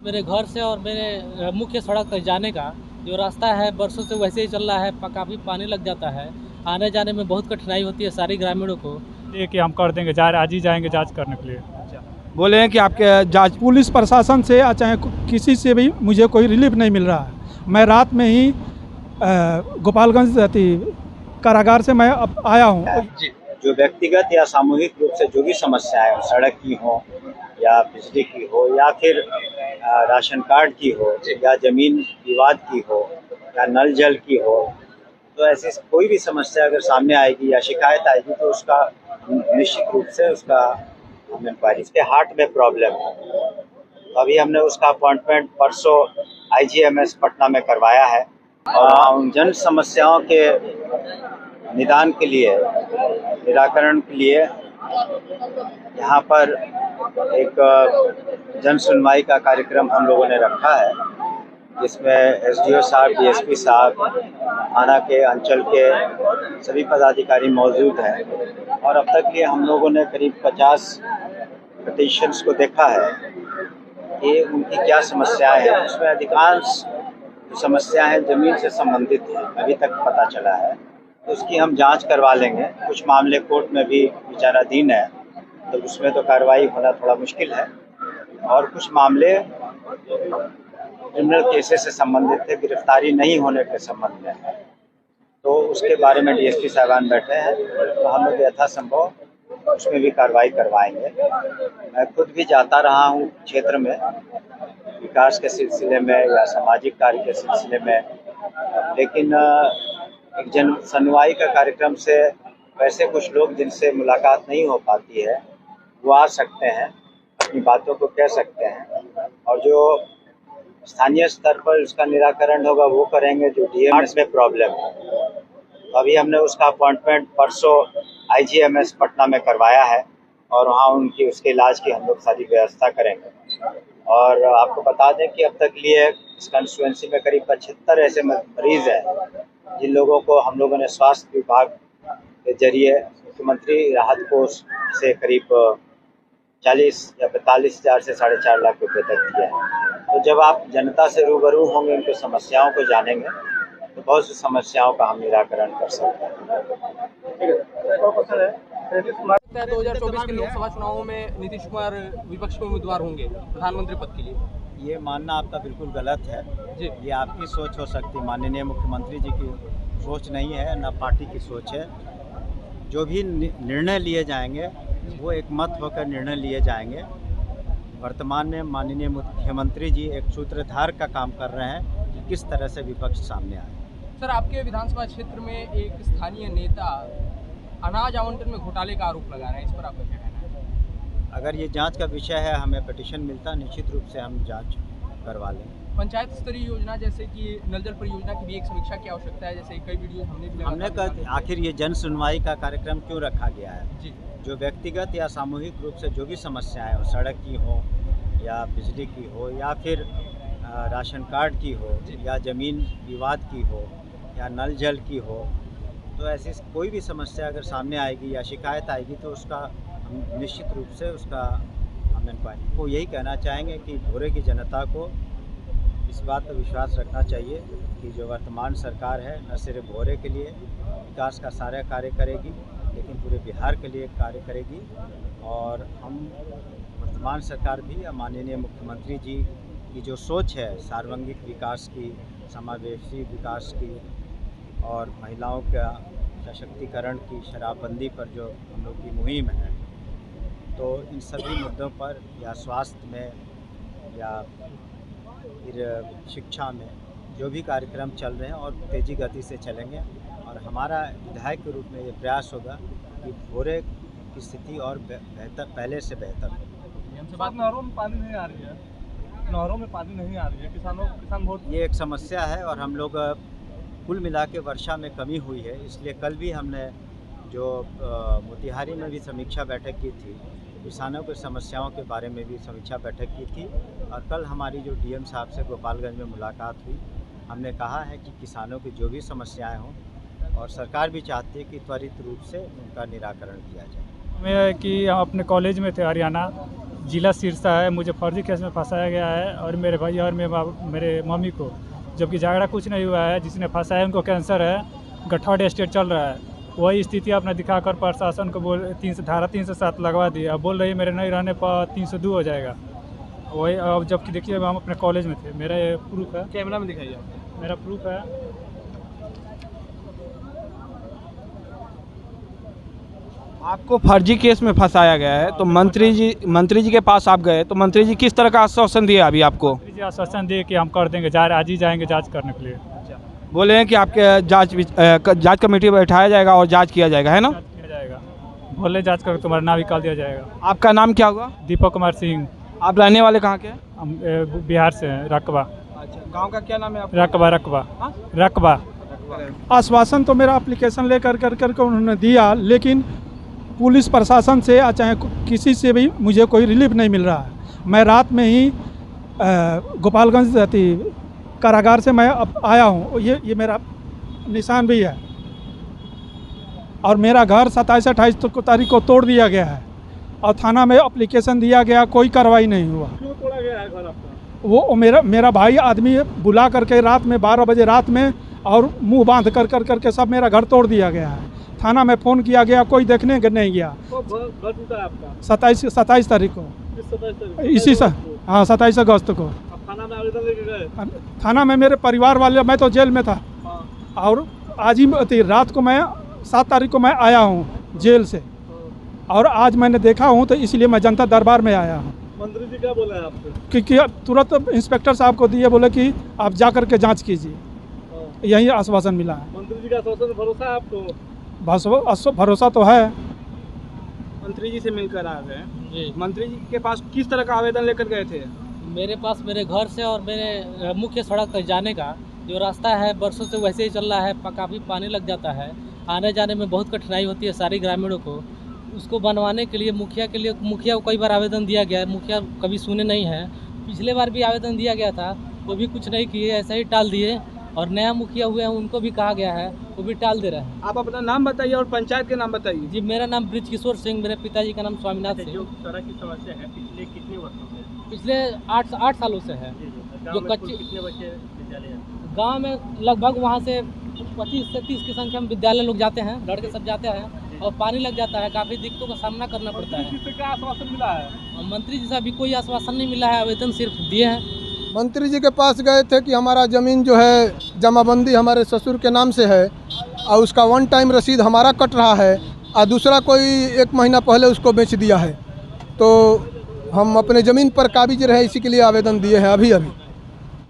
मेरे घर से और मेरे मुख्य सड़क तक जाने का जो रास्ता है बरसों से वैसे ही चल रहा है, काफ़ी पानी लग जाता है। आने जाने में बहुत कठिनाई होती है सारी ग्रामीणों को। ये कि हम कर देंगे, आज ही जाएंगे जांच करने के लिए। बोले हैं कि आपके जांच पुलिस प्रशासन से या चाहे किसी से भी मुझे कोई रिलीफ नहीं मिल रहा है। मैं रात में ही गोपालगंज कारागार से मैं अब आया हूँ। जो व्यक्तिगत या सामूहिक रूप से जो भी समस्याएं हो, सड़क की हो या बिजली की हो या फिर राशन कार्ड की हो या जमीन विवाद की हो या नल जल की हो, तो ऐसी कोई भी समस्या अगर सामने आएगी या शिकायत आएगी तो उसका निश्चित रूप से उसका हम इंक्वायरी। इसके हार्ट में प्रॉब्लम है, तो अभी हमने उसका अपॉइंटमेंट परसों IGMS पटना में करवाया है और उन जन समस्याओं के निदान के लिए, निराकरण के लिए यहाँ पर एक जन सुनवाई का कार्यक्रम हम लोगों ने रखा है, जिसमें SDO साहब, DSP साहब, थाना के, अंचल के सभी पदाधिकारी मौजूद हैं और अब तक लिए हम लोगों ने करीब 50 पिटीशंस को देखा है कि उनकी क्या समस्याएं हैं। उसमें अधिकांश समस्या है ज़मीन से संबंधित है, अभी तक पता चला है, तो उसकी हम जांच करवा लेंगे। कुछ मामले कोर्ट में भी विचाराधीन है, तो उसमें तो कार्रवाई होना थोड़ा मुश्किल है और कुछ मामले क्रिमिनल केसेस से संबंधित थे, गिरफ्तारी नहीं होने के संबंध में है, तो उसके बारे में DSP साहबान बैठे हैं, तो हम लोग यथासंभव उसमें भी कार्रवाई करवाएंगे। मैं खुद भी जाता रहा हूँ क्षेत्र में विकास के सिलसिले में या सामाजिक कार्य के सिलसिले में, लेकिन एक जन सुनवाई का कार्यक्रम से वैसे कुछ लोग जिनसे मुलाकात नहीं हो पाती है वो आ सकते हैं, अपनी बातों को कह सकते हैं और जो स्थानीय स्तर पर उसका निराकरण होगा वो करेंगे। जो DMS में प्रॉब्लम है, तो अभी हमने उसका अपॉइंटमेंट परसों IGMS पटना में करवाया है और वहाँ उनकी उसके इलाज की हम लोग सारी व्यवस्था करेंगे। और आपको बता दें कि अब तक लिए इस कंस्टिट्यूएंसी में करीब 75 ऐसे मरीज हैं जिन लोगों को हम लोगों ने स्वास्थ्य विभाग के जरिए मुख्यमंत्री राहत कोष से करीब 40 या 45 हज़ार से 4.5 लाख रुपए तक दिए हैं। तो जब आप जनता से रूबरू होंगे, उनकी समस्याओं को जानेंगे, तो बहुत सी समस्याओं का हम निराकरण कर सकते हैं। 2024 के लोकसभा चुनावों में नीतीश कुमार विपक्ष में उम्मीदवार होंगे प्रधानमंत्री पद के लिए। ये मानना आपका बिल्कुल गलत है जी। ये आपकी सोच हो सकती है, माननीय मुख्यमंत्री जी की सोच नहीं है, न पार्टी की सोच है। जो भी निर्णय लिए जाएंगे वो एक मत होकर निर्णय लिए जाएंगे। वर्तमान में माननीय मुख्यमंत्री जी एक सूत्रधार का काम कर रहे हैं कि किस तरह से विपक्ष सामने आए। सर, आपके विधानसभा क्षेत्र में एक स्थानीय नेता अनाज आवंटन में घोटाले का आरोप लगा रहे हैं, इस पर आपका क्या कहना है? अगर ये जांच का विषय है, हमें पिटीशन मिलता, निश्चित रूप से हम जांच करवा लेंगे। पंचायत स्तरीय योजना जैसे कि नल जल परियोजना की भी एक समीक्षा की आवश्यकता है, जैसे कई वीडियो हमने कहा आखिर ये जन सुनवाई का कार्यक्रम क्यों रखा गया है जी। जो व्यक्तिगत या सामूहिक रूप से जो भी समस्याएं हो, सड़क की हो या बिजली की हो या फिर राशन कार्ड की हो या ज़मीन विवाद की हो या नल जल की हो, तो ऐसी कोई भी समस्या अगर सामने आएगी या शिकायत आएगी तो उसका हम निश्चित रूप से उसका हम इंक्वायरी को यही कहना चाहेंगे कि भोरे की जनता को इस बात पर विश्वास रखना चाहिए कि जो वर्तमान सरकार है न सिर्फ भोरे के लिए विकास का सारा कार्य करेगी, लेकिन पूरे बिहार के लिए कार्य करेगी। और हम वर्तमान सरकार भी माननीय मुख्यमंत्री जी की जो सोच है सार्वजनिक विकास की, समावेशी विकास की और महिलाओं का सशक्तिकरण की, शराबबंदी पर जो हम लोग की मुहिम है, तो इन सभी मुद्दों पर या स्वास्थ्य में या फिर शिक्षा में जो भी कार्यक्रम चल रहे हैं और तेज़ी गति से चलेंगे। और हमारा विधायक के रूप में ये प्रयास होगा कि भोरे की स्थिति और बेहतर, पहले से बेहतर हो। नहरों में पानी नहीं आ रही है, नहरों में पानी नहीं आ रही है, किसान बहुत ये एक समस्या है और हम लोग कुल मिला के वर्षा में कमी हुई है, इसलिए कल भी हमने जो मोतिहारी में भी समीक्षा बैठक की थी, किसानों की समस्याओं के बारे में भी समीक्षा बैठक की थी। और कल हमारी जो DM साहब से गोपालगंज में मुलाकात हुई, हमने कहा है कि किसानों की जो भी समस्याएं हों, और सरकार भी चाहती है कि त्वरित रूप से उनका निराकरण किया जाए। में कि हम अपने कॉलेज में थे हरियाणा, जिला सिरसा है, मुझे फर्जी केस में फंसाया गया है और मेरे भाई और मेरे मम्मी को, जबकि झगड़ा कुछ नहीं हुआ है। जिसने फंसाया उनको कैंसर है, गठौड़ स्टेट चल रहा है। वही स्थिति अपना दिखाकर प्रशासन को धारा 307 लगवा दिया। अब बोल रही है मेरे नहीं रहने पर 302 हो जाएगा। वही अब जबकि देखिए हम अपने कॉलेज में थे। मेरा ये प्रूफ है, कैमरा में दिखाइए। मेरा प्रूफ है। आपको फर्जी केस में फंसाया गया है, तो मंत्री जी के पास आप गए, तो मंत्री जी किस तरह का आश्वासन दिए अभी आपको? मंत्री जी आश्वासन दिए कि हम कर देंगे, आज ही जाएंगे जांच करने के लिए। बोले हैं कि आपके जांच कमेटी बैठाया जाएगा और जांच किया जाएगा, है ना? जांच किया जाएगा, बोले जांच कर तुम्हारा नाम निकाल दिया जाएगा। आपका नाम क्या हुआ? दीपक कुमार सिंह। आप रहने वाले कहाँ के हैं? हम बिहार से हैं, रकबा। अच्छा, गांव का क्या नाम है आपका? रकबा। आश्वासन तो मेरा एप्लीकेशन लेकर कर उन्होंने दिया, लेकिन पुलिस प्रशासन से या चाहे किसी से भी मुझे कोई रिलीफ नहीं मिल रहा है। मैं रात में ही गोपालगंज कारागार से मैं अब आया हूँ। ये मेरा निशान भी है। और मेरा घर 27-28 तारीख को तोड़ दिया गया है और थाना में एप्लीकेशन दिया गया, कोई कार्रवाई नहीं हुआ। क्यों तोड़ा गया है घर आपका? वो मेरा भाई आदमी बुला करके रात में 12 बजे रात में और मुंह बांध करके सब मेरा घर तोड़ दिया गया है। थाना में फ़ोन किया गया, कोई देखने नहीं गया। तो घर टूटा है आपका? 27 तारीख को, किस 27 तारीख? इसी से, हाँ 27 अगस्त को। अब थाना में आवेदन लेके गए? थाना में मेरे परिवार वाले, मैं तो जेल में था। हाँ। और आज ही रात को मैं 7 तारीख को मैं आया हूँ जेल से, और आज मैंने देखा हूँ, तो इसलिए मैं जनता दरबार में आया हूँ। मंत्री जी क्या बोले हैं आपको? क्योंकि तुरंत इंस्पेक्टर साहब को दिए, बोले कि आप जा कर के जाँच कीजिए। यही आश्वासन मिला है। मंत्री जी का आश्वासन भरोसा है आपको? भरोसा तो है। मंत्री जी से मिलकर आ गए। जी, मंत्री जी के पास किस तरह का आवेदन लेकर गए थे? मेरे पास मेरे घर से और मेरे मुख्य सड़क तक जाने का जो रास्ता है बरसों से वैसे ही चल रहा है। काफ़ी पानी लग जाता है, आने जाने में बहुत कठिनाई होती है सारी ग्रामीणों को। उसको बनवाने के लिए मुखिया को कई बार आवेदन दिया गया है, मुखिया कभी सुने नहीं है। पिछले बार भी आवेदन दिया गया था, वो भी कुछ नहीं किए, ऐसा ही टाल दिए। और नया मुखिया हुए हैं, उनको भी कहा गया है, वो भी टाल दे रहे हैं। आप अपना नाम बताइए और पंचायत के नाम बताइए। जी, मेरा नाम बृजकिशोर सिंह, मेरे पिताजी का नाम स्वामीनाथ सिंह। जो सड़क की समस्या है पिछले कितने वर्षों से? पिछले 8 सालों से है। गाँव जो में कच्ची कुल कितने बच्चे विद्यालय हैं? गांव में लगभग वहाँ से 25 से 30 की संख्या में विद्यालय लोग जाते हैं, लड़के सब जाते हैं, और पानी लग जाता है, काफ़ी दिक्कतों का सामना करना पड़ता है। मंत्री जी से क्या आश्वासन मिला है? और मंत्री जी से अभी कोई आश्वासन नहीं मिला है, आवेदन सिर्फ दिए हैं। मंत्री जी के पास गए थे कि हमारा ज़मीन जो है जमाबंदी हमारे ससुर के नाम से है और उसका 1 टाइम रसीद हमारा कट रहा है और दूसरा कोई 1 महीना पहले उसको बेच दिया है। तो हम अपने ज़मीन पर काबिज रहे, इसी के लिए आवेदन दिए हैं अभी।